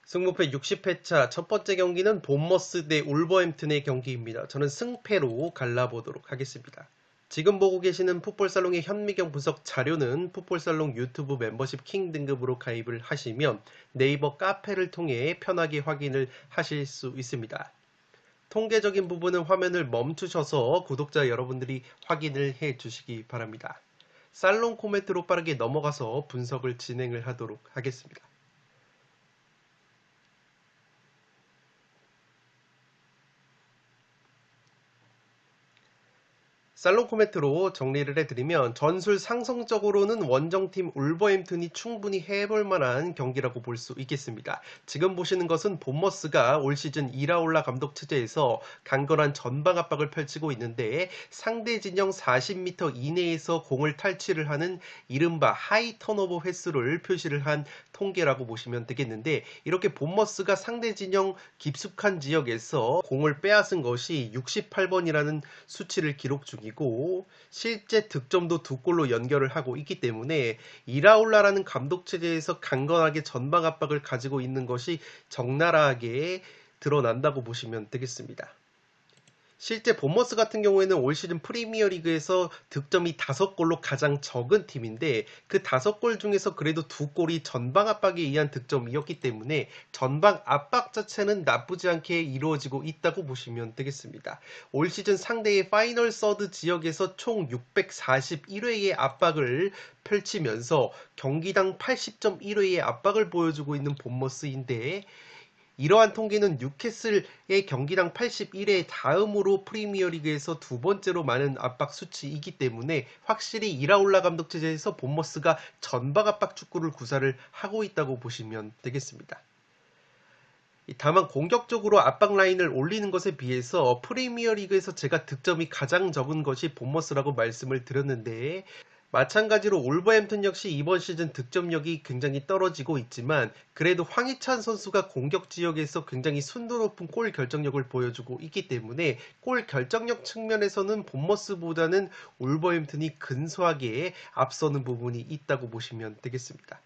승무패 60회차 첫 번째 경기는 본머스 대 울버햄튼의 경기입니다. 저는 승패로 갈라보도록 하겠습니다. 지금 보고 계시는 풋볼살롱의 현미경 분석 자료는 풋볼살롱 유튜브 멤버십 킹 등급으로 가입을 하시면 네이버 카페를 통해 편하게 확인을 하실 수 있습니다. 통계적인 부분은 화면을 멈추셔서 구독자 여러분들이 확인을 해 주시기 바랍니다. 살롱 코멘트로 빠르게 넘어가서 분석을 진행을 하도록 하겠습니다. 살롱 코멘트로 정리를 해드리면 전술 상성적으로는 원정팀 울버햄튼이 충분히 해볼 만한 경기라고 볼 수 있겠습니다. 지금 보시는 것은 본머스가 올 시즌 이라올라 감독 체제에서 강건한 전방 압박을 펼치고 있는데 상대 진영 40m 이내에서 공을 탈취를 하는 이른바 하이 턴오버 횟수를 표시를 한 통계라고 보시면 되겠는데, 이렇게 본머스가 상대 진영 깊숙한 지역에서 공을 빼앗은 것이 68번이라는 수치를 기록 중이고 실제 득점도 2골로 연결을 하고 있기 때문에 이라올라라는 감독 체제에서 강건하게 전방 압박을 가지고 있는 것이 적나라하게 드러난다고 보시면 되겠습니다. 실제 본머스 같은 경우에는 올 시즌 프리미어리그에서 득점이 5골로 가장 적은 팀인데 그 5골 중에서 그래도 2골이 전방 압박에 의한 득점이었기 때문에 전방 압박 자체는 나쁘지 않게 이루어지고 있다고 보시면 되겠습니다. 올 시즌 상대의 파이널 서드 지역에서 총 641회의 압박을 펼치면서 경기당 80.1회의 압박을 보여주고 있는 본머스인데, 이러한 통계는 뉴캐슬의 경기당 81회 다음으로 프리미어리그에서 두 번째로 많은 압박 수치이기 때문에 확실히 이라올라 감독 체제에서 본머스가 전방 압박 축구를 구사를 하고 있다고 보시면 되겠습니다. 다만 공격적으로 압박 라인을 올리는 것에 비해서 프리미어리그에서 제가 득점이 가장 적은 것이 본머스라고 말씀을 드렸는데, 마찬가지로 울버햄튼 역시 이번 시즌 득점력이 굉장히 떨어지고 있지만 그래도 황희찬 선수가 공격 지역에서 굉장히 순도 높은 골 결정력을 보여주고 있기 때문에 골 결정력 측면에서는 본머스보다는 울버햄튼이 근소하게 앞서는 부분이 있다고 보시면 되겠습니다.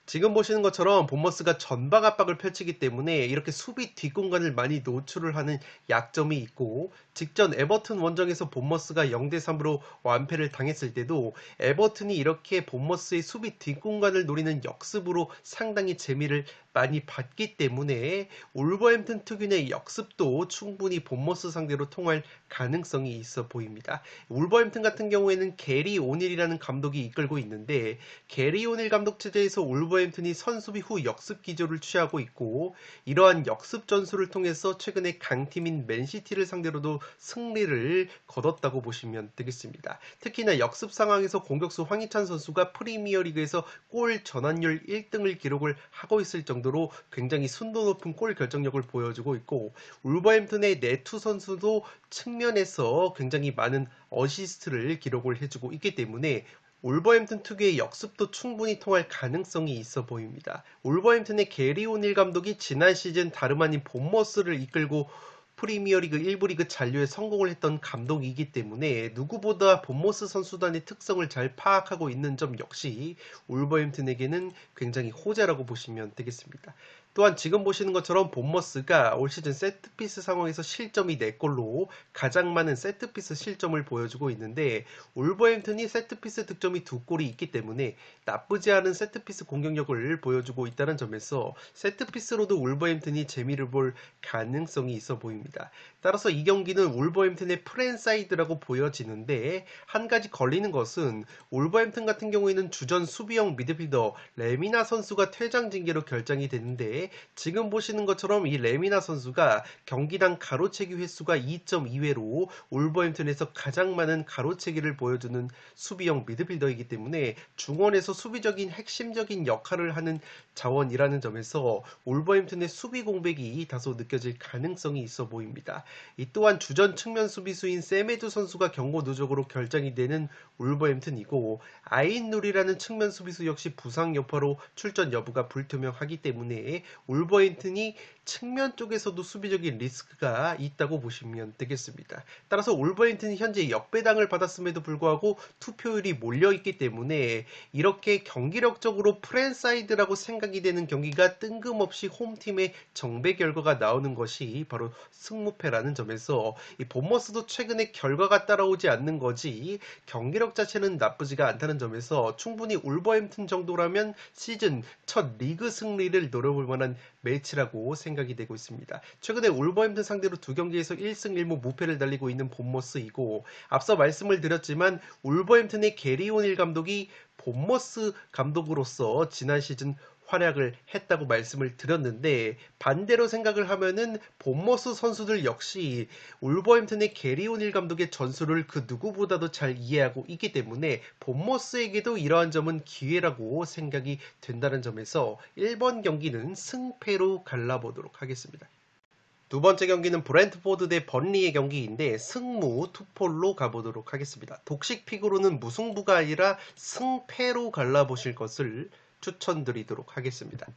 지금 보시는 것처럼 본머스가 전방 압박을 펼치기 때문에 이렇게 수비 뒷공간을 많이 노출을 하는 약점이 있고, 직전 에버튼 원정에서 본머스가 0대3으로 완패를 당했을 때도 에버튼이 이렇게 본머스의 수비 뒷공간을 노리는 역습으로 상당히 재미를 많이 봤기 때문에 울버햄튼 특유의 역습도 충분히 본머스 상대로 통할 가능성이 있어 보입니다. 울버햄튼 같은 경우에는 게리 오닐이라는 감독이 이끌고 있는데, 게리 오닐 감독 체제에서 울버햄튼이 선수비 후 역습 기조를 취하고 있고, 이러한 역습 전술을 통해서 최근에 강팀인 맨시티를 상대로도 승리를 거뒀다고 보시면 되겠습니다. 특히나 역습 상황에서 공격수 황희찬 선수가 프리미어리그에서 골 전환율 1등을 기록을 하고 있을 정도로 굉장히 순도 높은 골 결정력을 보여주고 있고, 울버햄튼의 네투 선수도 측면에서 굉장히 많은 어시스트를 기록을 해주고 있기 때문에 울버햄튼 특유의 역습도 충분히 통할 가능성이 있어 보입니다. 울버햄튼의 게리 오닐 감독이 지난 시즌 다름 아닌 본머스를 이끌고 프리미어리그 1부 리그 잔류에 성공을 했던 감독이기 때문에 누구보다 본머스 선수단의 특성을 잘 파악하고 있는 점 역시 울버햄튼에게는 굉장히 호재라고 보시면 되겠습니다. 또한 지금 보시는 것처럼 본머스가 올 시즌 세트피스 상황에서 실점이 4골로 가장 많은 세트피스 실점을 보여주고 있는데, 울버햄튼이 세트피스 득점이 2골이 있기 때문에 나쁘지 않은 세트피스 공격력을 보여주고 있다는 점에서 세트피스로도 울버햄튼이 재미를 볼 가능성이 있어 보입니다. 따라서 이 경기는 울버햄튼의 프랜사이드라고 보여지는데, 한 가지 걸리는 것은 울버햄튼 같은 경우에는 주전 수비형 미드필더 레미나 선수가 퇴장 징계로 결정이 되는데, 지금 보시는 것처럼 이 레미나 선수가 경기당 가로채기 횟수가 2.2회로 울버햄튼에서 가장 많은 가로채기를 보여주는 수비형 미드필더이기 때문에 중원에서 수비적인 핵심적인 역할을 하는 자원이라는 점에서 울버햄튼의 수비 공백이 다소 느껴질 가능성이 있어 보입니다. 이 또한 주전 측면 수비수인 세메두 선수가 경고 누적으로 결장이 되는 울버햄튼이고 아인누리라는 측면 수비수 역시 부상 여파로 출전 여부가 불투명하기 때문에 울버햄튼이 측면 쪽에서도 수비적인 리스크가 있다고 보시면 되겠습니다. 따라서 울버햄튼이 현재 역배당을 받았음에도 불구하고 투표율이 몰려있기 때문에 이렇게 경기력적으로 프랜사이드라고 생각이 되는 경기가 뜬금없이 홈팀의 정배 결과가 나오는 것이 바로 승무패라는 점에서 이 본머스도 최근에 결과가 따라오지 않는 거지 경기력 자체는 나쁘지가 않다는 점에서 충분히 울버햄튼 정도라면 시즌 첫 리그 승리를 노려볼 만한 매치라고 생각이 되고 있습니다. 최근에 울버햄튼 상대로 두 경기에서 1승 1무 무패를 달리고 있는 본머스이고 앞서 말씀을 드렸지만 울버햄튼의 게리 오닐 감독이 본머스 감독으로서 지난 시즌 활약을 했다고 말씀을 드렸는데 반대로 생각을 하면은 본머스 선수들 역시 울버햄튼의 게리 오닐 감독의 전술을 그 누구보다도 잘 이해하고 있기 때문에 본머스에게도 이러한 점은 기회라고 생각이 된다는 점에서 1번 경기는 승패로 갈라보도록 하겠습니다. 두 번째 경기는 브렌트포드 대 번리의 경기인데 승무 투폴로 가보도록 하겠습니다. 독식 픽으로는 무승부가 아니라 승패로 갈라보실 것을 추천드리도록 하겠습니다.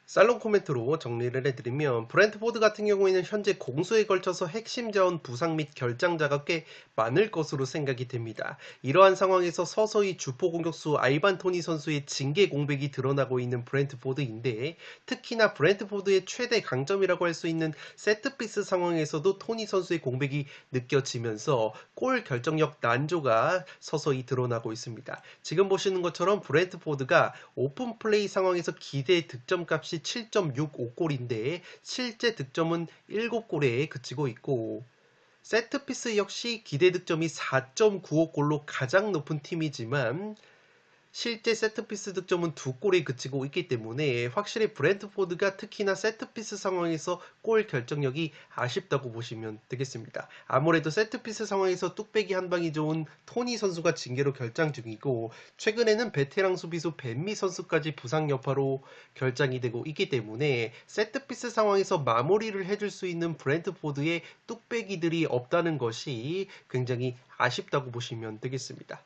살롱 코멘트로 정리를 해드리면 브렌트포드 같은 경우에는 현재 공수에 걸쳐서 핵심 자원 부상 및 결장자가 꽤 많을 것으로 생각이 됩니다. 이러한 상황에서 서서히 주포 공격수 아이반 토니 선수의 징계 공백이 드러나고 있는 브렌트포드인데 특히나 브렌트포드의 최대 강점이라고 할 수 있는 세트피스 상황에서도 토니 선수의 공백이 느껴지면서 골 결정력 난조가 서서히 드러나고 있습니다. 지금 보시는 것처럼 브렌트포드가 오픈 플레이 상황에서 기대 득점값이 7.65골인데 실제 득점은 7골에 그치고 있고 세트피스 역시 기대 득점이 4.95골로 가장 높은 팀이지만 실제 세트피스 득점은 2골에 그치고 있기 때문에 확실히 브렌트포드가 특히나 세트피스 상황에서 골 결정력이 아쉽다고 보시면 되겠습니다. 아무래도 세트피스 상황에서 뚝배기 한 방이 좋은 토니 선수가 징계로 결장 중이고 최근에는 베테랑 수비수 벤미 선수까지 부상 여파로 결장이 되고 있기 때문에 세트피스 상황에서 마무리를 해줄 수 있는 브렌트포드의 뚝배기들이 없다는 것이 굉장히 아쉽다고 보시면 되겠습니다.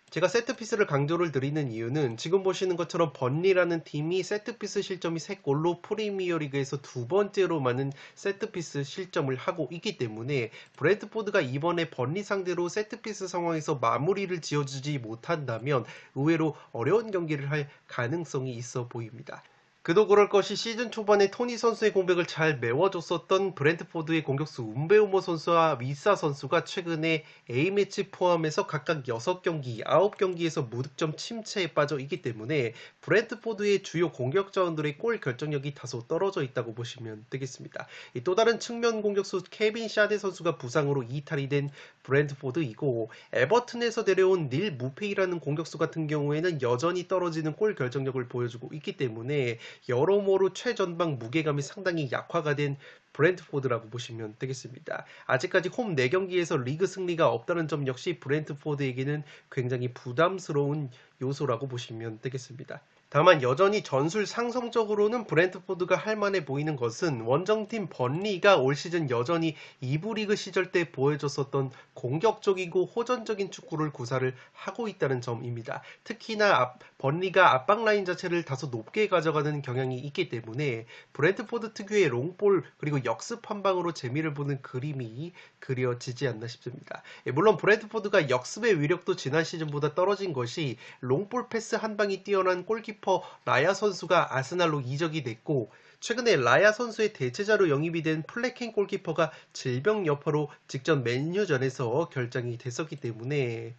제가 세트피스를 강조를 드리는 이유는 지금 보시는 것처럼 번리라는 팀이 세트피스 실점이 3골로 프리미어리그에서 두 번째로 많은 세트피스 실점을 하고 있기 때문에 브렌트포드가 이번에 번리 상대로 세트피스 상황에서 마무리를 지어주지 못한다면 의외로 어려운 경기를 할 가능성이 있어 보입니다. 그도 그럴 것이 시즌 초반에 토니 선수의 공백을 잘 메워줬었던 브렌트포드의 공격수 움베우모 선수와 위사 선수가 최근에 A매치 포함해서 각각 6경기, 9경기에서 무득점 침체에 빠져 있기 때문에 브렌트포드의 주요 공격 자원들의 골 결정력이 다소 떨어져 있다고 보시면 되겠습니다. 또 다른 측면 공격수 케빈 샤데 선수가 부상으로 이탈이 된 브렌트포드이고 에버튼에서 데려온 닐 무페이라는 공격수 같은 경우에는 여전히 떨어지는 골 결정력을 보여주고 있기 때문에 여러모로 최전방 무게감이 상당히 약화가 된 브렌트포드라고 보시면 되겠습니다. 아직까지 홈 4경기에서 리그 승리가 없다는 점 역시 브렌트포드에게는 굉장히 부담스러운 요소라고 보시면 되겠습니다. 다만 여전히 전술 상성적으로는 브렌트포드가 할만해 보이는 것은 원정팀 번리가 올 시즌 여전히 2부 리그 시절 때 보여줬었던 공격적이고 호전적인 축구를 구사를 하고 있다는 점입니다. 특히나 번리가 압박 라인 자체를 다소 높게 가져가는 경향이 있기 때문에 브렌트포드 특유의 롱볼 그리고 역습 한 방으로 재미를 보는 그림이 그려지지 않나 싶습니다. 물론 브렌트포드가 역습의 위력도 지난 시즌보다 떨어진 것이 롱볼 패스 한 방이 뛰어난 골키퍼 라야 선수가 아스날로 이적이 됐고 최근에 라야 선수의 대체자로 영입이 된 플래켄 골키퍼가 질병 여파로 직전 맨유전에서 결장이 됐었기 때문에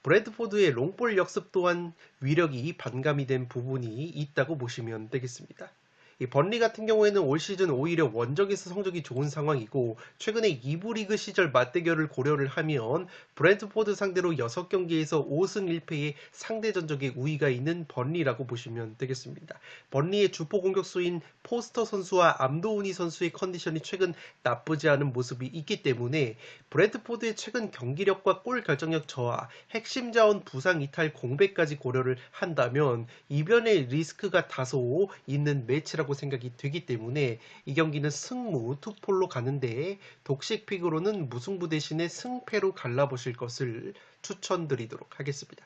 브렌트포드의 롱볼 역습 또한 위력이 반감이 된 부분이 있다고 보시면 되겠습니다. 이 번리 같은 경우에는 올 시즌 오히려 원정에서 성적이 좋은 상황이고 최근에 2부 리그 시절 맞대결을 고려를 하면 브랜트포드 상대로 6경기에서 5승 1패의 상대 전적에 우위가 있는 번리라고 보시면 되겠습니다. 번리의 주포 공격수인 포스터 선수와 암도우니 선수의 컨디션이 최근 나쁘지 않은 모습이 있기 때문에 브랜트포드의 최근 경기력과 골 결정력 저하, 핵심 자원 부상 이탈 공백까지 고려를 한다면 이변의 리스크가 다소 있는 매치라고 생각이 되기 때문에 이 경기는 승무 투폴로 가는데 독식픽으로는 무승부 대신에 승패로 갈라보실 것을 추천드리도록 하겠습니다.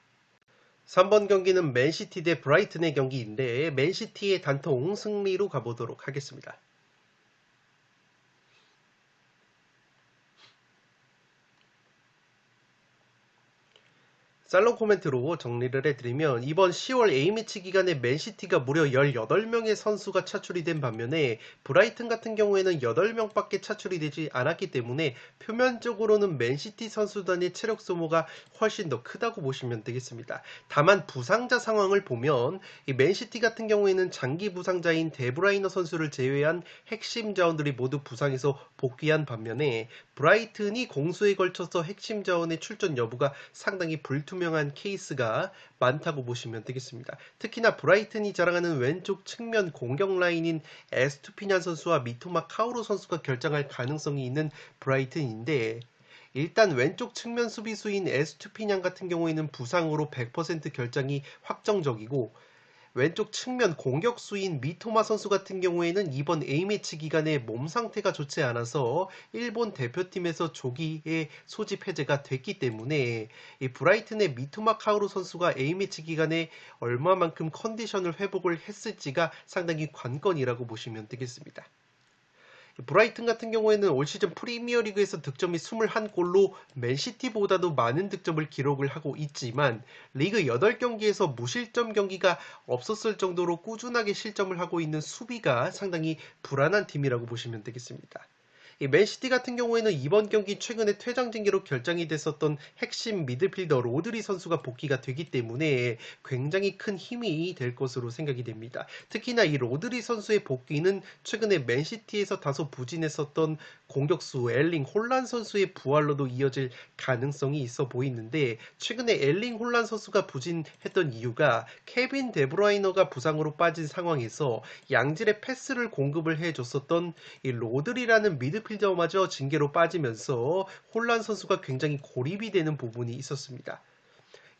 3번 경기는 맨시티 대 브라이튼의 경기인데 맨시티의 단통 승리로 가보도록 하겠습니다. 살롱 코멘트로 정리를 해드리면 이번 10월 A매치 기간에 맨시티가 무려 18명의 선수가 차출이 된 반면에 브라이튼 같은 경우에는 8명밖에 차출이 되지 않았기 때문에 표면적으로는 맨시티 선수단의 체력 소모가 훨씬 더 크다고 보시면 되겠습니다. 다만 부상자 상황을 보면 이 맨시티 같은 경우에는 장기 부상자인 데브라이너 선수를 제외한 핵심 자원들이 모두 부상해서 복귀한 반면에 브라이튼이 공수에 걸쳐서 핵심 자원의 출전 여부가 상당히 불투명한 케이스가 많다고 보시면 되겠습니다. 특히나 브라이튼이 자랑하는 왼쪽 측면 공격 라인인 에스투피냔 선수와 미토마 카오루 선수가 결장할 가능성이 있는 브라이튼인데 일단 왼쪽 측면 수비수인 에스투피냔 같은 경우에는 부상으로 100% 결장이 확정적이고 왼쪽 측면 공격수인 미토마 선수 같은 경우에는 이번 A매치 기간에 몸 상태가 좋지 않아서 일본 대표팀에서 조기에 소집 해제가 됐기 때문에 이 브라이튼의 미토마 카오루 선수가 A매치 기간에 얼마만큼 컨디션을 회복을 했을지가 상당히 관건이라고 보시면 되겠습니다. 브라이튼 같은 경우에는 올 시즌 프리미어리그에서 득점이 21골로 맨시티보다도 많은 득점을 기록을 하고 있지만 리그 8경기에서 무실점 경기가 없었을 정도로 꾸준하게 실점을 하고 있는 수비가 상당히 불안한 팀이라고 보시면 되겠습니다. 이 맨시티 같은 경우에는 이번 경기 최근에 퇴장 징계로 결정이 됐었던 핵심 미드필더 로드리 선수가 복귀가 되기 때문에 굉장히 큰 힘이 될 것으로 생각이 됩니다. 특히나 이 로드리 선수의 복귀는 최근에 맨시티에서 다소 부진했었던 공격수 엘링 홀란 선수의 부활로도 이어질 가능성이 있어 보이는데 최근에 엘링 홀란 선수가 부진했던 이유가 케빈 데브라이너가 부상으로 빠진 상황에서 양질의 패스를 공급을 해줬었던 이 로드리라는 미드필더마저 징계로 빠지면서 홀란 선수가 굉장히 고립이 되는 부분이 있었습니다.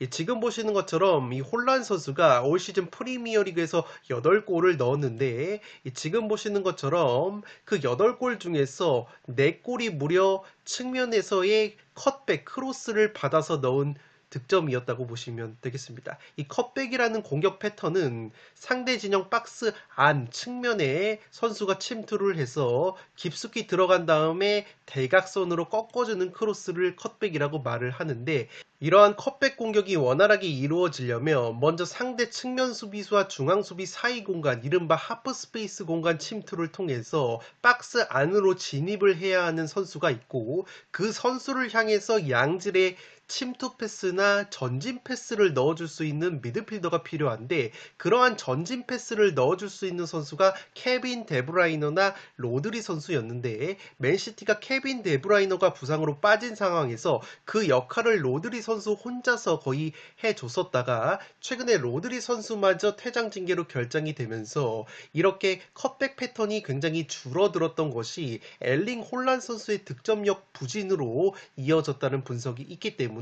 지금 보시는 것처럼 이 홀란 선수가 올 시즌 프리미어리그에서 8골을 넣었는데 지금 보시는 것처럼 그 8골 중에서 4골이 무려 측면에서의 컷백 크로스를 받아서 넣은 득점이었다고 보시면 되겠습니다. 이 컷백이라는 공격 패턴은 상대 진영 박스 안 측면에 선수가 침투를 해서 깊숙이 들어간 다음에 대각선으로 꺾어주는 크로스를 컷백이라고 말을 하는데 이러한 컷백 공격이 원활하게 이루어지려면 먼저 상대 측면 수비수와 중앙 수비 사이 공간, 이른바 하프 스페이스 공간 침투를 통해서 박스 안으로 진입을 해야 하는 선수가 있고 그 선수를 향해서 양질의 침투 패스나 전진 패스를 넣어줄 수 있는 미드필더가 필요한데 그러한 전진 패스를 넣어줄 수 있는 선수가 케빈 데브라이너나 로드리 선수였는데 맨시티가 케빈 데브라이너가 부상으로 빠진 상황에서 그 역할을 로드리 선수 혼자서 거의 해줬었다가 최근에 로드리 선수마저 퇴장 징계로 결정이 되면서 이렇게 컷백 패턴이 굉장히 줄어들었던 것이 엘링 홀란 선수의 득점력 부진으로 이어졌다는 분석이 있기 때문에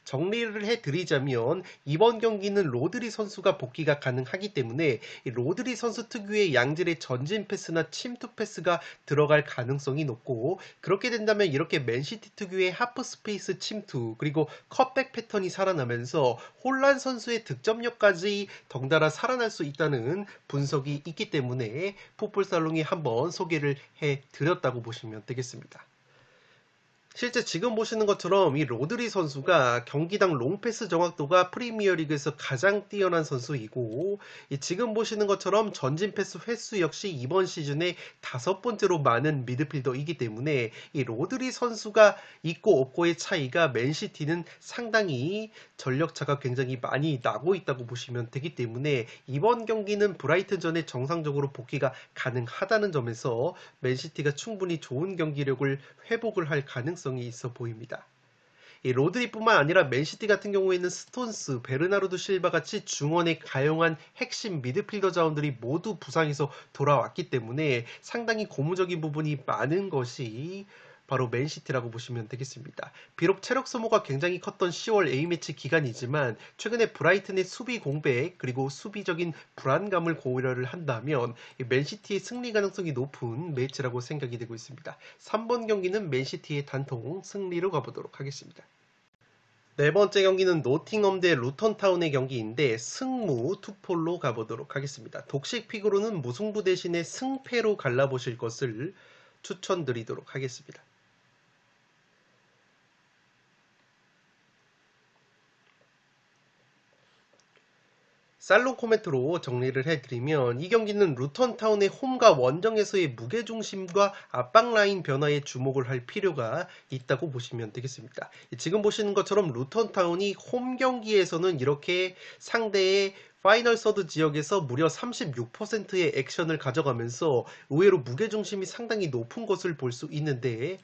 정리를 해드리자면 이번 경기는 로드리 선수가 복귀가 가능하기 때문에 로드리 선수 특유의 양질의 전진 패스나 침투 패스가 들어갈 가능성이 높고 그렇게 된다면 이렇게 맨시티 특유의 하프 스페이스 침투 그리고 컷백 패턴이 살아나면서 홀란 선수의 득점력까지 덩달아 살아날 수 있다는 분석이 있기 때문에 풋볼살롱이 한번 소개를 해드렸다고 보시면 되겠습니다. 실제 지금 보시는 것처럼 이 로드리 선수가 경기당 롱패스 정확도가 프리미어리그에서 가장 뛰어난 선수이고, 이 지금 보시는 것처럼 전진 패스 횟수 역시 이번 시즌에 5번째로 많은 미드필더이기 때문에 이 로드리 선수가 있고 없고의 차이가 맨시티는 상당히 전력차가 굉장히 많이 나고 있다고 보시면 되기 때문에 이번 경기는 브라이튼전에 정상적으로 복귀가 가능하다는 점에서 맨시티가 충분히 좋은 경기력을 회복을 할 가능성이 있어 보입니다. 이 로드리뿐만 아니라 맨시티 같은 경우에는 스톤스, 베르나르도 실바 같이 중원에 가용한 핵심 미드필더 자원들이 모두 부상해서 돌아왔기 때문에 상당히 고무적인 부분이 많은 것이 바로 맨시티라고 보시면 되겠습니다. 비록 체력 소모가 굉장히 컸던 10월 A매치 기간이지만 최근에 브라이튼의 수비 공백 그리고 수비적인 불안감을 고려를 한다면 맨시티의 승리 가능성이 높은 매치라고 생각이 되고 있습니다. 3번 경기는 맨시티의 단통 승리로 가보도록 하겠습니다. 네 번째 경기는 노팅엄 대 루턴타운의 경기인데 승무 투폴로 가보도록 하겠습니다. 독식 픽으로는 무승부 대신에 승패로 갈라보실 것을 추천드리도록 하겠습니다. 살롱 코멘트로 정리를 해드리면 이 경기는 루턴타운의 홈과 원정에서의 무게중심과 압박 라인 변화에 주목을 할 필요가 있다고 보시면 되겠습니다. 지금 보시는 것처럼 루턴타운이 홈 경기에서는 이렇게 상대의 파이널 서드 지역에서 무려 36%의 액션을 가져가면서 의외로 무게중심이 상당히 높은 것을 볼 수 있는데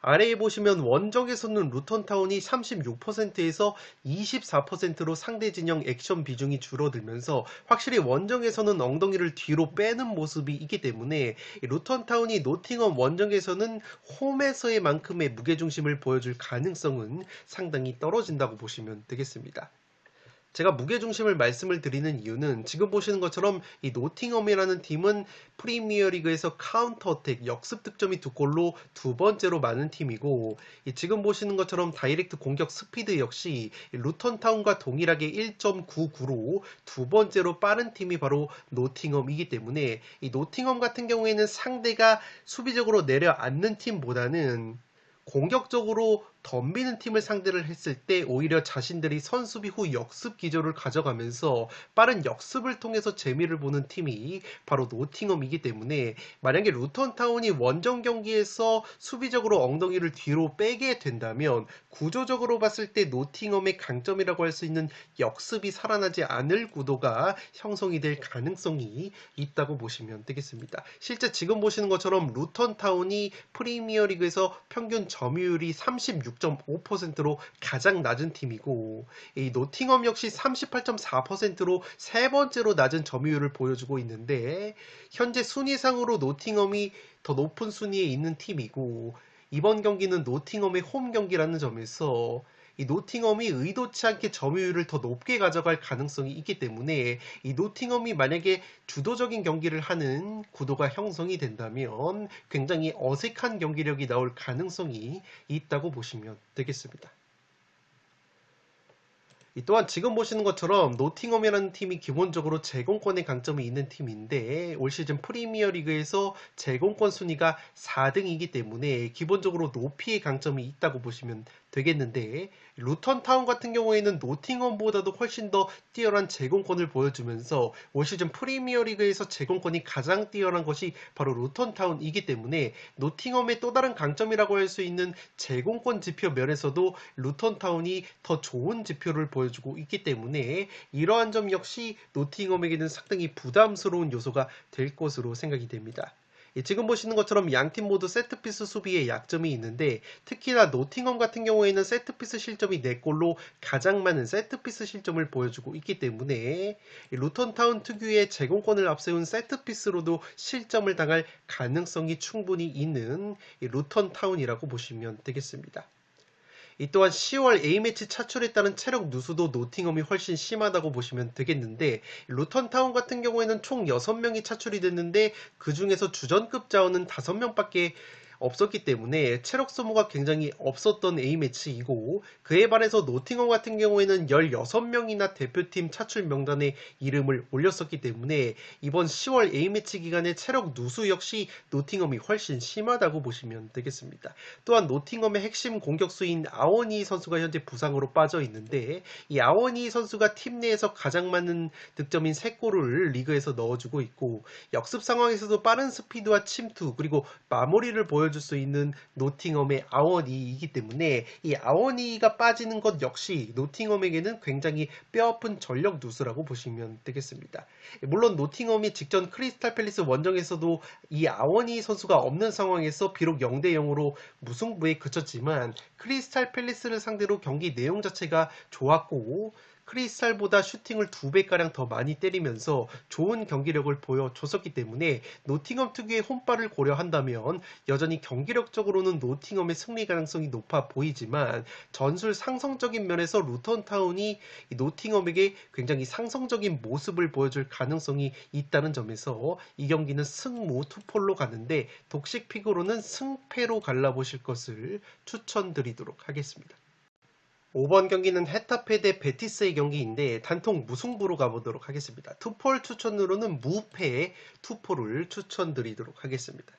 아래에 보시면 원정에서는 루턴타운이 36%에서 24%로 상대 진영 액션 비중이 줄어들면서 확실히 원정에서는 엉덩이를 뒤로 빼는 모습이 있기 때문에 루턴타운이 노팅엄 원정에서는 홈에서의 만큼의 무게중심을 보여줄 가능성은 상당히 떨어진다고 보시면 되겠습니다. 제가 무게중심을 말씀을 드리는 이유는 지금 보시는 것처럼 이 노팅엄이라는 팀은 프리미어리그에서 카운터어택 역습 득점이 2골로 두 번째로 많은 팀이고 지금 보시는 것처럼 다이렉트 공격 스피드 역시 루턴타운과 동일하게 1.99로 두 번째로 빠른 팀이 바로 노팅엄이기 때문에 이 노팅엄 같은 경우에는 상대가 수비적으로 내려앉는 팀보다는 공격적으로 덤비는 팀을 상대를 했을 때 오히려 자신들이 선수비 후 역습 기조를 가져가면서 빠른 역습을 통해서 재미를 보는 팀이 바로 노팅엄이기 때문에 만약에 루턴타운이 원정 경기에서 수비적으로 엉덩이를 뒤로 빼게 된다면 구조적으로 봤을 때 노팅엄의 강점이라고 할 수 있는 역습이 살아나지 않을 구도가 형성이 될 가능성이 있다고 보시면 되겠습니다. 실제 지금 보시는 것처럼 루턴타운이 프리미어리그에서 평균 점유율이 36.5%로 가장 낮은 팀이고 이 노팅엄 역시 38.4%로 세 번째로 낮은 점유율을 보여주고 있는데 현재 순위상으로 노팅엄이 더 높은 순위에 있는 팀이고 이번 경기는 노팅엄의 홈 경기라는 점에서 이 노팅엄이 의도치 않게 점유율을 더 높게 가져갈 가능성이 있기 때문에 이 노팅엄이 만약에 주도적인 경기를 하는 구도가 형성이 된다면 굉장히 어색한 경기력이 나올 가능성이 있다고 보시면 되겠습니다. 또한 지금 보시는 것처럼 노팅엄이라는 팀이 기본적으로 제공권의 강점이 있는 팀인데 올 시즌 프리미어리그에서 제공권 순위가 4등이기 때문에 기본적으로 높이의 강점이 있다고 보시면 되겠는데 루턴타운 같은 경우에는 노팅엄보다도 훨씬 더 뛰어난 제공권을 보여주면서 올 시즌 프리미어리그에서 제공권이 가장 뛰어난 것이 바로 루턴타운이기 때문에 노팅엄의 또 다른 강점이라고 할 수 있는 제공권 지표 면에서도 루턴타운이 더 좋은 지표를 보여주고 있기 때문에 이러한 점 역시 노팅엄에게는 상당히 부담스러운 요소가 될 것으로 생각이 됩니다. 지금 보시는 것처럼 양팀 모두 세트피스 수비에 약점이 있는데 특히나 노팅엄 같은 경우에는 세트피스 실점이 4골로 가장 많은 세트피스 실점을 보여주고 있기 때문에 루턴타운 특유의 제공권을 앞세운 세트피스로도 실점을 당할 가능성이 충분히 있는 루턴타운이라고 보시면 되겠습니다. 이 또한 10월 A매치 차출에 따른 체력 누수도 노팅엄이 훨씬 심하다고 보시면 되겠는데 루턴타운 같은 경우에는 총 6명이 차출이 됐는데 그 중에서 주전급 자원은 5명밖에 없었기 때문에 체력 소모가 굉장히 없었던 A매치이고, 그에 반해서 노팅엄 같은 경우에는 16명이나 대표팀 차출 명단에 이름을 올렸었기 때문에 이번 10월 A매치 기간에 체력 누수 역시 노팅엄이 훨씬 심하다고 보시면 되겠습니다. 또한 노팅엄의 핵심 공격수인 아워니 선수가 현재 부상으로 빠져 있는데, 이 아워니 선수가 팀 내에서 가장 많은 득점인 3골을 리그에서 넣어주고 있고, 역습 상황에서도 빠른 스피드와 침투 그리고 마무리를 보여줄 수 있는 노팅엄의 아워니이기 때문에 이 아워니가 빠지는 것 역시 노팅엄에게는 굉장히 뼈아픈 전력 누수라고 보시면 되겠습니다. 물론 노팅엄이 직전 크리스탈 팰리스 원정에서도 이 아워니 선수가 없는 상황에서 비록 0대 0으로 무승부에 그쳤지만, 크리스탈 팰리스를 상대로 경기 내용 자체가 좋았고 크리스탈보다 슈팅을 2배가량 더 많이 때리면서 좋은 경기력을 보여줬었기 때문에 노팅엄 특유의 홈발을 고려한다면 여전히 경기력적으로는 노팅엄의 승리 가능성이 높아 보이지만, 전술 상성적인 면에서 루턴 타운이 노팅엄에게 굉장히 상성적인 모습을 보여줄 가능성이 있다는 점에서 이 경기는 승무 투폴로 가는데, 독식픽으로는 승패로 갈라보실 것을 추천드리도록 하겠습니다. 5번 경기는 헤타페 대 베티스의 경기인데 단통 무승부로 가보도록 하겠습니다. 투폴 추천으로는 무패 투폴을 추천드리도록 하겠습니다.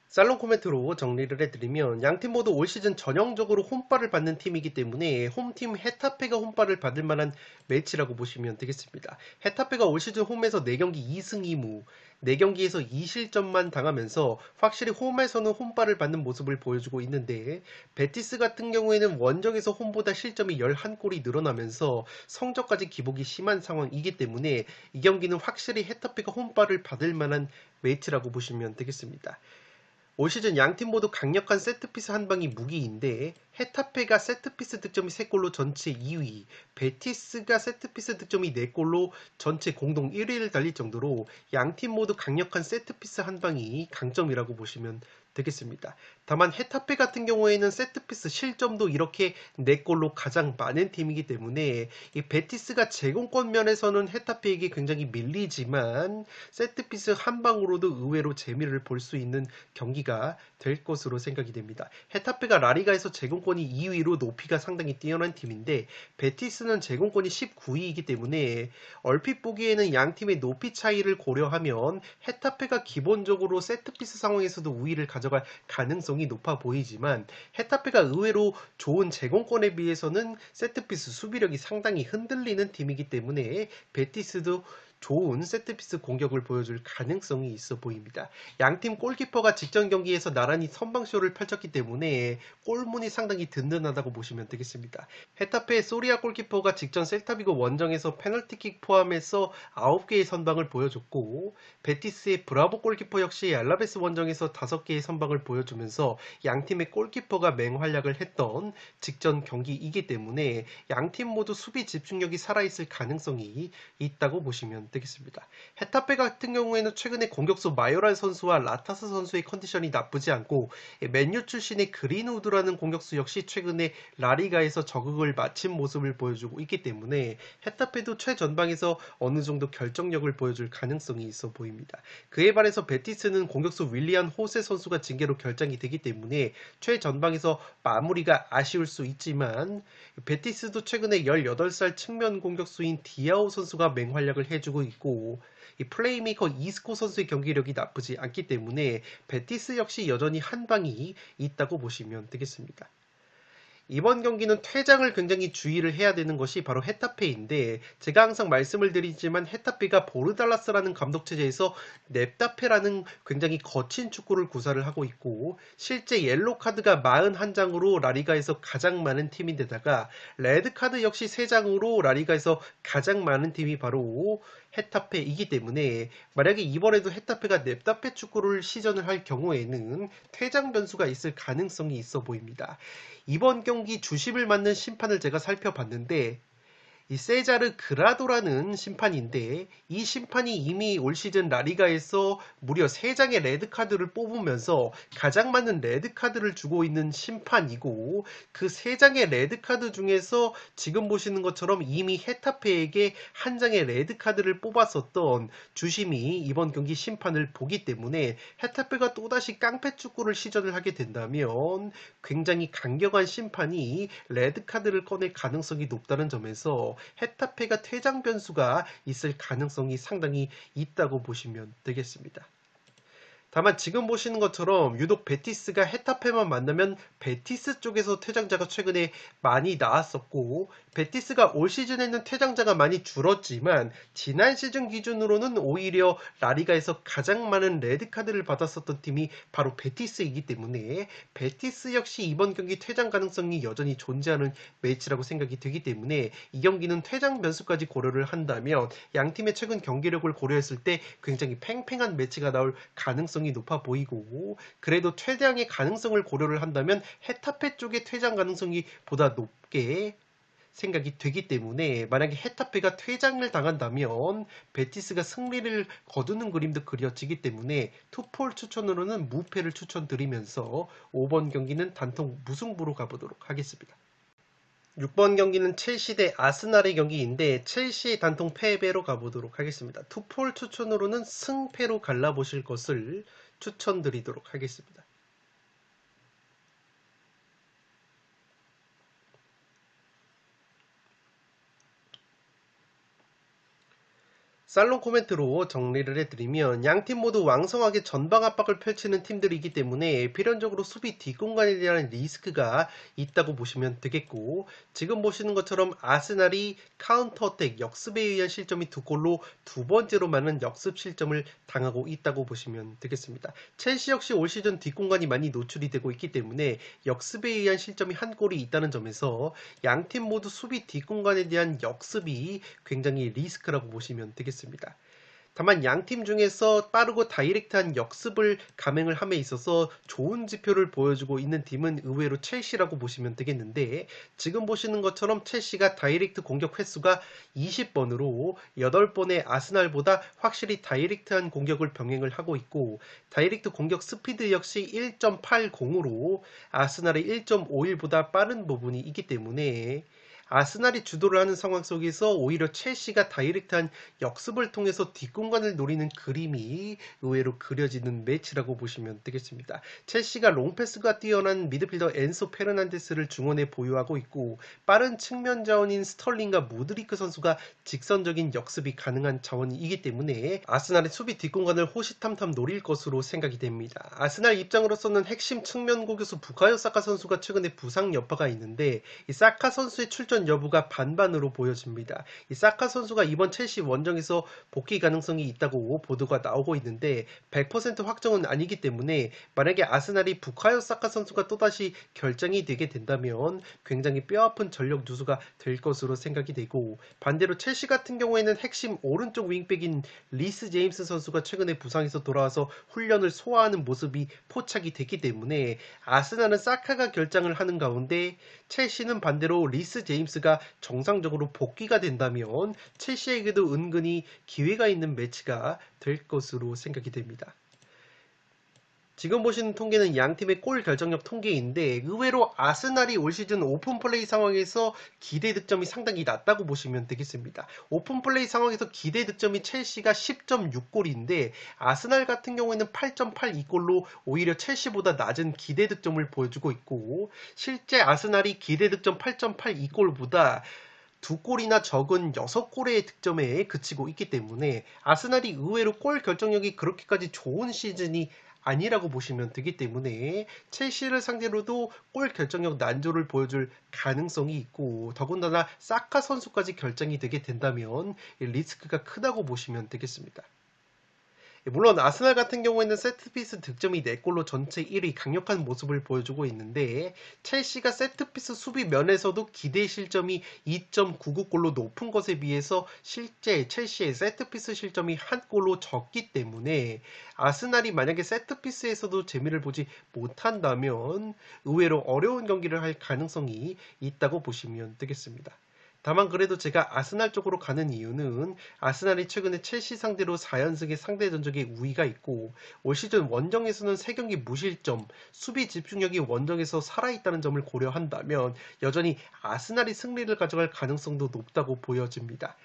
살롱 코멘트로 정리를 해드리면, 양팀 모두 올 시즌 전형적으로 홈발을 받는 팀이기 때문에 홈팀 헤타페가 홈발을 받을 만한 매치라고 보시면 되겠습니다. 헤타페가 올 시즌 홈에서 4경기 2승 2무 4경기에서 2실점만 당하면서 확실히 홈에서는 홈발을 받는 모습을 보여주고 있는데, 베티스 같은 경우에는 원정에서 홈보다 실점이 11골이 늘어나면서 성적까지 기복이 심한 상황이기 때문에 이 경기는 확실히 헤타페가 홈발을 받을 만한 매치라고 보시면 되겠습니다. 올 시즌 양팀 모두 강력한 세트피스 한방이 무기인데, 헤타페가 세트피스 득점이 3골로 전체 2위, 베티스가 세트피스 득점이 4골로 전체 공동 1위를 달릴 정도로 양팀 모두 강력한 세트피스 한방이 강점이라고 보시면 되겠습니다. 다만 헤타페 같은 경우에는 세트피스 실점도 이렇게 4골로 가장 많은 팀이기 때문에 이 베티스가 제공권 면에서는 헤타페에게 굉장히 밀리지만, 세트피스 한 방으로도 의외로 재미를 볼 수 있는 경기가 될 것으로 생각이 됩니다. 헤타페가 라리가에서 제공권이 2위로 높이가 상당히 뛰어난 팀인데, 베티스는 제공권이 19위이기 때문에 얼핏 보기에는 양 팀의 높이 차이를 고려하면 헤타페가 기본적으로 세트피스 상황에서도 우위를 가져갈 가능성이 높아 보이지만, 헤타페가 의외로 좋은 제공권에 비해서는 세트피스 수비력이 상당히 흔들리는 팀이기 때문에 베티스도 좋은 세트피스 공격을 보여줄 가능성이 있어 보입니다. 양팀 골키퍼가 직전 경기에서 나란히 선방쇼를 펼쳤기 때문에 골문이 상당히 든든하다고 보시면 되겠습니다. 헤타페의 소리아 골키퍼가 직전 셀타비고 원정에서 페널티킥 포함해서 9개의 선방을 보여줬고, 베티스의 브라보 골키퍼 역시 알라베스 원정에서 5개의 선방을 보여주면서 양팀의 골키퍼가 맹활약을 했던 직전 경기이기 때문에 양팀 모두 수비 집중력이 살아있을 가능성이 있다고 보시면 되겠습니다. 헤타페 같은 경우에는 최근에 공격수 마요랄 선수와 라타스 선수의 컨디션이 나쁘지 않고, 맨유 출신의 그린우드라는 공격수 역시 최근에 라리가에서 적응을 마친 모습을 보여주고 있기 때문에 헤타페도 최전방에서 어느 정도 결정력을 보여줄 가능성이 있어 보입니다. 그에 반해서 베티스는 공격수 윌리안 호세 선수가 징계로 결장이 되기 때문에 최전방에서 마무리가 아쉬울 수 있지만, 베티스도 최근에 18살 측면 공격수인 디아오 선수가 맹활약을 해주고 있고, 이 플레이메이커 이스코 선수의 경기력이 나쁘지 않기 때문에 베티스 역시 여전히 한 방이 있다고 보시면 되겠습니다. 이번 경기는 퇴장을 굉장히 주의를 해야 되는 것이 바로 헤타페인데, 제가 항상 말씀을 드리지만 헤타페가 보르달라스라는 감독 체제에서 넵다페라는 굉장히 거친 축구를 구사를 하고 있고, 실제 옐로 카드가 41장으로 라리가에서 가장 많은 팀인데다가 레드 카드 역시 3장으로 라리가에서 가장 많은 팀이 바로 헤타페이기 때문에, 만약에 이번에도 헤타페가 넵다페 축구를 시전을 할 경우에는 퇴장 변수가 있을 가능성이 있어 보입니다. 이번 경기 주심을 맡는 심판을 제가 살펴봤는데, 이 세자르 그라도라는 심판인데 이 심판이 이미 올 시즌 라리가에서 무려 3장의 레드카드를 뽑으면서 가장 많은 레드카드를 주고 있는 심판이고 그 3장의 레드카드 중에서 지금 보시는 것처럼 이미 헤타페에게 한 장의 레드카드를 뽑았었던 주심이 이번 경기 심판을 보기 때문에 헤타페가 또다시 깡패 축구를 시전을 하게 된다면 굉장히 강경한 심판이 레드카드를 꺼낼 가능성이 높다는 점에서 헤타페가 퇴장 변수가 있을 가능성이 상당히 있다고 보시면 되겠습니다. 다만 지금 보시는 것처럼 유독 베티스가 헤타페만 만나면 베티스 쪽에서 퇴장자가 최근에 많이 나왔었고 베티스가 올 시즌에는 퇴장자가 많이 줄었지만 지난 시즌 기준으로는 오히려 라리가에서 가장 많은 레드카드를 받았었던 팀이 바로 베티스이기 때문에 베티스 역시 이번 경기 퇴장 가능성이 여전히 존재하는 매치라고 생각이 되기 때문에 이 경기는 퇴장 변수까지 고려를 한다면 양팀의 최근 경기력을 고려했을 때 굉장히 팽팽한 매치가 나올 가능성이 높아 보이고 그래도 최대한의 가능성을 고려를 한다면 헤타페 쪽의 퇴장 가능성이 보다 높게 생각이 되기 때문에 만약에 헤타페가 퇴장을 당한다면 베티스가 승리를 거두는 그림도 그려지기 때문에 투폴 추천으로는 무패를 추천드리면서 5번 경기는 단통 무승부로 가보도록 하겠습니다. 6번 경기는 첼시 대 아스날의 경기인데 첼시의 단통 패배로 가보도록 하겠습니다. 투폴 추천으로는 승패로 갈라보실 것을 추천드리도록 하겠습니다. 살롱 코멘트로 정리를 해드리면 양팀 모두 왕성하게 전방 압박을 펼치는 팀들이기 때문에 필연적으로 수비 뒷공간에 대한 리스크가 있다고 보시면 되겠고 지금 보시는 것처럼 아스날이 카운터어택 역습에 의한 실점이 2골로 두 번째로 많은 역습 실점을 당하고 있다고 보시면 되겠습니다. 첼시 역시 올 시즌 뒷공간이 많이 노출이 되고 있기 때문에 역습에 의한 실점이 1골이 있다는 점에서 양팀 모두 수비 뒷공간에 대한 역습이 굉장히 리스크라고 보시면 되겠습니다. 다만 양팀 중에서 빠르고 다이렉트한 역습을 감행을 함에 있어서 좋은 지표를 보여주고 있는 팀은 의외로 첼시라고 보시면 되겠는데 지금 보시는 것처럼 첼시가 다이렉트 공격 횟수가 20번으로 8번의 아스날보다 확실히 다이렉트한 공격을 병행을 하고 있고 다이렉트 공격 스피드 역시 1.80으로 아스날의 1.51보다 빠른 부분이 있기 때문에 아스날이 주도를 하는 상황 속에서 오히려 첼시가 다이렉트한 역습을 통해서 뒷공간을 노리는 그림이 의외로 그려지는 매치라고 보시면 되겠습니다. 첼시가 롱패스가 뛰어난 미드필더 엔소 페르난데스를 중원에 보유하고 있고 빠른 측면 자원인 스털링과 무드리크 선수가 직선적인 역습이 가능한 자원이기 때문에 아스날의 수비 뒷공간을 호시탐탐 노릴 것으로 생각이 됩니다. 아스날 입장으로서는 핵심 측면 공격수 부카요 사카 선수가 최근에 부상 여파가 있는데 이 사카 선수의 출전 여부가 반반으로 보여집니다. 이 사카 선수가 이번 첼시 원정에서 복귀 가능성이 있다고 보도가 나오고 있는데 100% 확정은 아니기 때문에 만약에 아스날이 부카요 사카 선수가 또다시 결정이 되게 된다면 굉장히 뼈아픈 전력 누수가 될 것으로 생각이 되고 반대로 첼시 같은 경우에는 핵심 오른쪽 윙백인 리스 제임스 선수가 최근에 부상에서 돌아와서 훈련을 소화하는 모습이 포착이 됐기 때문에 아스날은 사카가 결장을 하는 가운데 첼시는 반대로 리스 제임스가 정상적으로 복귀가 된다면 첼시에게도 은근히 기회가 있는 매치가 될 것으로 생각이 됩니다. 지금 보시는 통계는 양팀의 골 결정력 통계인데 의외로 아스날이 올 시즌 오픈플레이 상황에서 기대 득점이 상당히 낮다고 보시면 되겠습니다. 오픈플레이 상황에서 기대 득점이 첼시가 10.6골인데 아스날 같은 경우에는 8.82골로 오히려 첼시보다 낮은 기대 득점을 보여주고 있고 실제 아스날이 기대 득점 8.82골보다 2골이나 적은 6골의 득점에 그치고 있기 때문에 아스날이 의외로 골 결정력이 그렇게까지 좋은 시즌이 아니라고 보시면 되기 때문에 첼시를 상대로도 골 결정력 난조를 보여줄 가능성이 있고 더군다나 사카 선수까지 결정이 되게 된다면 리스크가 크다고 보시면 되겠습니다. 물론 아스날 같은 경우에는 세트피스 득점이 4골로 전체 1위 강력한 모습을 보여주고 있는데 첼시가 세트피스 수비 면에서도 기대 실점이 2.99골로 높은 것에 비해서 실제 첼시의 세트피스 실점이 1골로 적기 때문에 아스날이 만약에 세트피스에서도 재미를 보지 못한다면 의외로 어려운 경기를 할 가능성이 있다고 보시면 되겠습니다. 다만 그래도 제가 아스날 쪽으로 가는 이유는 아스날이 최근에 첼시 상대로 4연승의 상대 전적에 우위가 있고 올 시즌 원정에서는 3경기 무실점, 수비 집중력이 원정에서 살아있다는 점을 고려한다면 여전히 아스날이 승리를 가져갈 가능성도 높다고 보여집니다.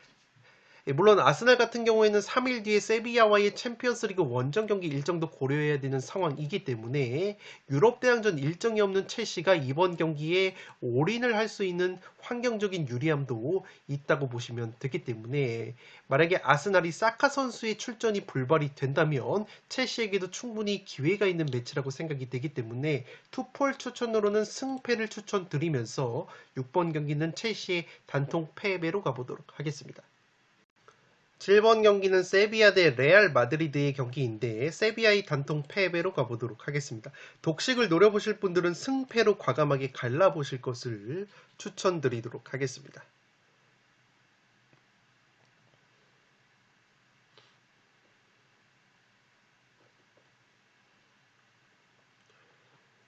물론 아스날 같은 경우에는 3일 뒤에 세비야와의 챔피언스리그 원정 경기 일정도 고려해야 되는 상황이기 때문에 유럽 대항전 일정이 없는 첼시가 이번 경기에 올인을 할 수 있는 환경적인 유리함도 있다고 보시면 되기 때문에 만약에 아스날이 사카 선수의 출전이 불발이 된다면 첼시에게도 충분히 기회가 있는 매치라고 생각이 되기 때문에 투폴 추천으로는 승패를 추천드리면서 6번 경기는 첼시의 단통 패배로 가보도록 하겠습니다. 7번 경기는 세비야 대 레알 마드리드의 경기인데 세비야의 단통 패배로 가보도록 하겠습니다. 독식을 노려보실 분들은 승패로 과감하게 갈라보실 것을 추천드리도록 하겠습니다.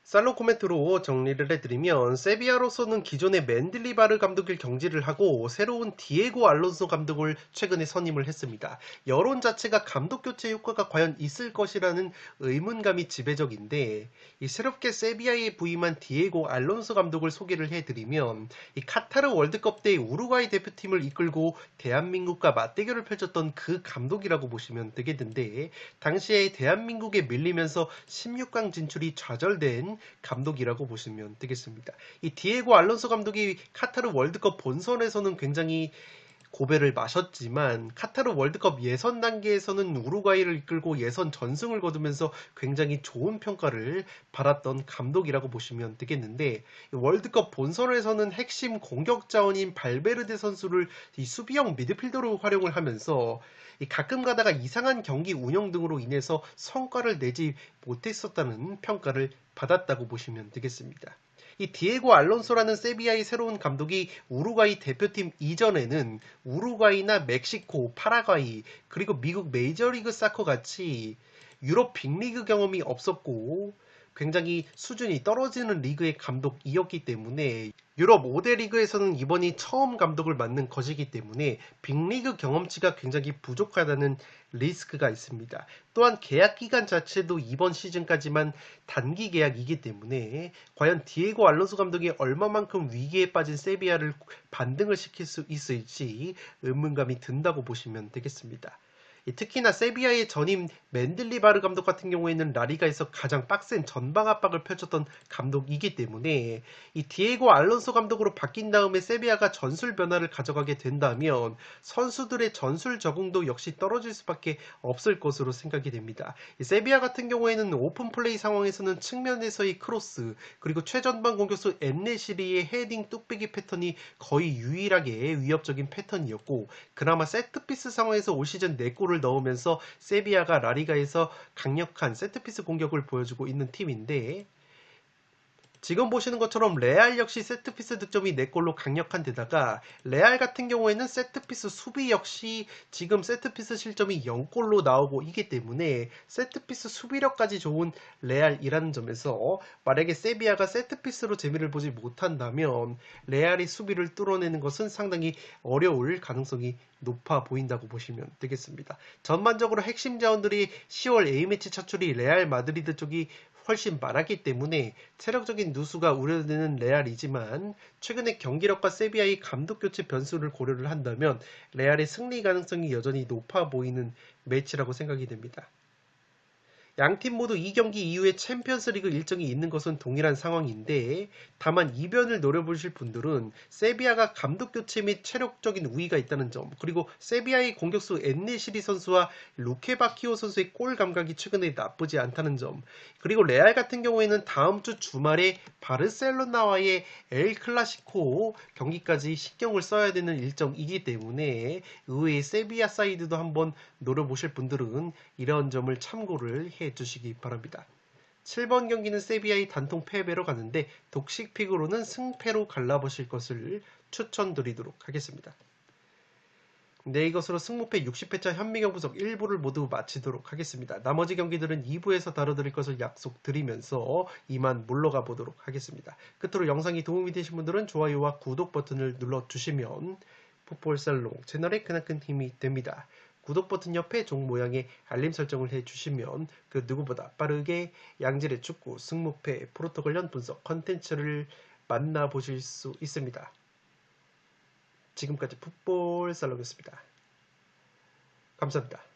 살로 코멘트로 정리를 해드리면 세비야로서는 기존의 맨들리바르 감독을 경질을 하고 새로운 디에고 알론소 감독을 최근에 선임을 했습니다. 여론 자체가 감독 교체 효과가 과연 있을 것이라는 의문감이 지배적인데 이 새롭게 세비야에 부임한 디에고 알론소 감독을 소개를 해드리면 이 카타르 월드컵 때 우루과이 대표팀을 이끌고 대한민국과 맞대결을 펼쳤던 그 감독이라고 보시면 되겠는데 당시에 대한민국에 밀리면서 16강 진출이 좌절된 감독이라고 보시면 되겠습니다. 이 디에고 알론소 감독이 카타르 월드컵 본선에서는 굉장히 고배를 마셨지만 카타르 월드컵 예선 단계에서는 우루과이를 이끌고 예선 전승을 거두면서 굉장히 좋은 평가를 받았던 감독이라고 보시면 되겠는데 월드컵 본선에서는 핵심 공격 자원인 발베르데 선수를 이 수비형 미드필더로 활용을 하면서 가끔 가다가 이상한 경기 운영 등으로 인해서 성과를 내지 못했었다는 평가를 받았다고 보시면 되겠습니다. 이 디에고 알론소라는 세비야의 새로운 감독이 우루과이 대표팀 이전에는 우루과이나 멕시코, 파라과이 그리고 미국 메이저리그 사커 같이 유럽 빅리그 경험이 없었고 굉장히 수준이 떨어지는 리그의 감독이었기 때문에 유럽 5대 리그에서는 이번이 처음 감독을 맡는 것이기 때문에 빅리그 경험치가 굉장히 부족하다는 리스크가 있습니다. 또한 계약 기간 자체도 이번 시즌까지만 단기 계약이기 때문에 과연 디에고 알론소 감독이 얼마만큼 위기에 빠진 세비야를 반등을 시킬 수 있을지 의문감이 든다고 보시면 되겠습니다. 특히나 세비야의 전임 맨들리바르 감독 같은 경우에는 라리가에서 가장 빡센 전방 압박을 펼쳤던 감독이기 때문에 이 디에고 알론소 감독으로 바뀐 다음에 세비야가 전술 변화를 가져가게 된다면 선수들의 전술 적응도 역시 떨어질 수밖에 없을 것으로 생각이 됩니다. 세비야 같은 경우에는 오픈 플레이 상황에서는 측면에서의 크로스 그리고 최전방 공격수 엔네시리의 헤딩 뚝배기 패턴이 거의 유일하게 위협적인 패턴이었고 그나마 세트피스 상황에서 올 시즌 4골을 넣으면서 세비야가 라리가에서 강력한 세트피스 공격을 보여주고 있는 팀인데 지금 보시는 것처럼 레알 역시 세트피스 득점이 4골로 강력한 데다가 레알 같은 경우에는 세트피스 수비 역시 지금 세트피스 실점이 0골로 나오고 있기 때문에 세트피스 수비력까지 좋은 레알이라는 점에서 만약에 세비야가 세트피스로 재미를 보지 못한다면 레알이 수비를 뚫어내는 것은 상당히 어려울 가능성이 높아 보인다고 보시면 되겠습니다. 전반적으로 핵심 자원들이 10월 A매치 차출이 레알 마드리드 쪽이 훨씬 많았기 때문에 체력적인 누수가 우려되는 레알이지만 최근의 경기력과 세비야의 감독 교체 변수를 고려를 한다면 레알의 승리 가능성이 여전히 높아 보이는 매치라고 생각이 됩니다. 양팀 모두 이 경기 이후에 챔피언스리그 일정이 있는 것은 동일한 상황인데 다만 이변을 노려보실 분들은 세비야가 감독 교체 및 체력적인 우위가 있다는 점 그리고 세비야의 공격수 엔네시리 선수와 루케바키오 선수의 골 감각이 최근에 나쁘지 않다는 점 그리고 레알 같은 경우에는 다음 주 주말에 바르셀로나와의 엘 클라시코 경기까지 신경을 써야 되는 일정이기 때문에 의외의 세비야 사이드도 한번 노려보실 분들은 이런 점을 참고를 해주시기 바랍니다. 7번 경기는 세비야의 단통 패배로 가는데 독식픽으로는 승패로 갈라보실 것을 추천드리도록 하겠습니다. 네, 이것으로 승무패 60회차 현미경 분석 1부를 모두 마치도록 하겠습니다. 나머지 경기들은 2부에서 다뤄드릴 것을 약속드리면서 이만 물러가 보도록 하겠습니다. 끝으로 영상이 도움이 되신 분들은 좋아요와 구독 버튼을 눌러주시면 풋볼살롱 채널에 크나큰 힘이 됩니다. 구독 버튼 옆에 종 모양의 알림 설정을 해주시면 그 누구보다 빠르게 양질의 축구, 승무패, 프로토콜련 분석 컨텐츠를 만나보실 수 있습니다. 지금까지 풋볼살롱이었습니다. 감사합니다.